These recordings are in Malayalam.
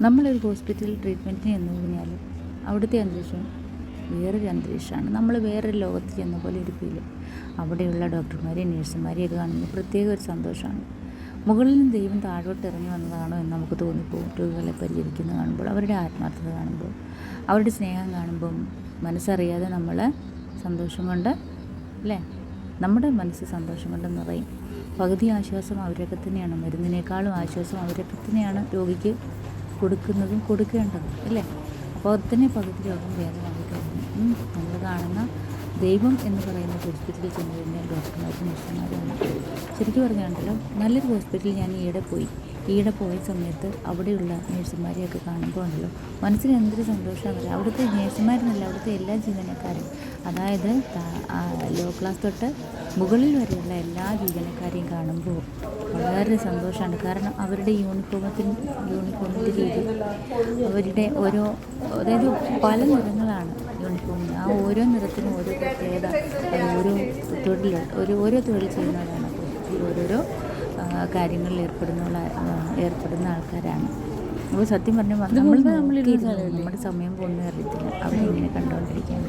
നമ്മളൊരു ഹോസ്പിറ്റലിൽ ട്രീറ്റ്മെൻറ്റിന് എന്ന് കഴിഞ്ഞാൽ അവിടുത്തെ അന്തരീക്ഷം വേറൊരു അന്തരീക്ഷമാണ്. നമ്മൾ വേറൊരു ലോകത്ത് ചെന്ന പോലെ ഒരു ഫീല്. അവിടെയുള്ള ഡോക്ടർമാരെയും നേഴ്സുമാരെയൊക്കെ കാണുമ്പോൾ പ്രത്യേക ഒരു സന്തോഷമാണ്. മുകളിൽ നിന്ന് ദൈവം താഴോട്ട് ഇറങ്ങി വന്നതാണോ എന്ന് നമുക്ക് തോന്നിപ്പോകും. രോഗികളെ പരിചരിക്കുന്നത് കാണുമ്പോൾ, അവരുടെ ആത്മാർത്ഥത കാണുമ്പോൾ, അവരുടെ സ്നേഹം കാണുമ്പം മനസ്സറിയാതെ നമ്മൾ സന്തോഷം കൊണ്ട് അല്ലേ, നമ്മുടെ മനസ്സ് സന്തോഷം കൊണ്ട് നിറയും. പകുതി ആശ്വാസം അവരൊക്കെ തന്നെയാണ്, മരുന്നിനേക്കാളും ആശ്വാസം അവരൊക്കെ തന്നെയാണ് രോഗിക്ക് കൊടുക്കുന്നതും കൊടുക്കേണ്ടതും അല്ലേ. അപ്പോൾ തന്നെ പകുതി രോഗം ഭേദമാക്കി കഴിഞ്ഞു. നമ്മൾ കാണുന്ന ദൈവം എന്ന് പറയുന്ന ഹോസ്പിറ്റലിൽ ചെന്ന് കഴിഞ്ഞാൽ ഡോക്ടർമാരും നഴ്സുമാരുമാണ്. ശരിക്കും പറഞ്ഞാണ്ടല്ലോ, നല്ലൊരു ഹോസ്പിറ്റലിൽ ഞാൻ ഈയിടെ പോയ സമയത്ത് അവിടെയുള്ള നേഴ്സുമാരെയൊക്കെ കാണുമ്പോൾ ഉണ്ടല്ലോ, മനസ്സിന് എന്തൊരു സന്തോഷമാണ്. അവിടുത്തെ നേഴ്സുമാരെന്നല്ല, അവിടുത്തെ എല്ലാ ജീവനക്കാരും, അതായത് ലോ ക്ലാസ് തൊട്ട് മുകളിൽ വരെയുള്ള എല്ലാ ജീവനക്കാരെയും കാണുമ്പോൾ വളരെ സന്തോഷമാണ്. കാരണം അവരുടെ യൂണിഫോമിൻ്റെ രീതി, അവരുടെ അതായത് പല നിറങ്ങളാണ് യൂണിഫോമിന്. ആ ഓരോ നിറത്തിനും ഓരോ പ്രത്യേകത, ഓരോ തൊഴിൽ ചെയ്യുന്നവരാണ്. ഓരോരോ കാര്യങ്ങളിൽ ഏർപ്പെടുന്ന ആൾക്കാരാണ്. അപ്പോൾ സത്യം പറഞ്ഞാൽ നമ്മുടെ സമയം പോകുന്നത് അറിയത്തില്ല. അവരിങ്ങനെ കണ്ടുകൊണ്ടിരിക്കുകയാണ്.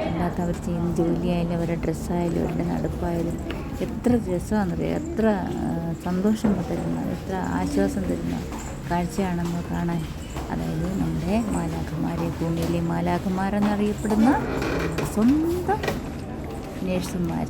അല്ലാത്ത അവർ ചെയ്യുന്ന ജോലിയായാലും അവരുടെ ഡ്രസ്സായാലും അവരുടെ നടപ്പായാലും എത്ര രസമാണെന്നറിയാം, എത്ര സന്തോഷം തരുന്ന, എത്ര ആശ്വാസം തരുന്ന കാഴ്ചയാണെന്ന് കാണാൻ. അതായത് നമ്മുടെ മാലാഖമാരെ, ഭൂമിയിലെ മാലാഖമാരെന്നറിയപ്പെടുന്ന സ്വന്തം നേഴ്സുമാർ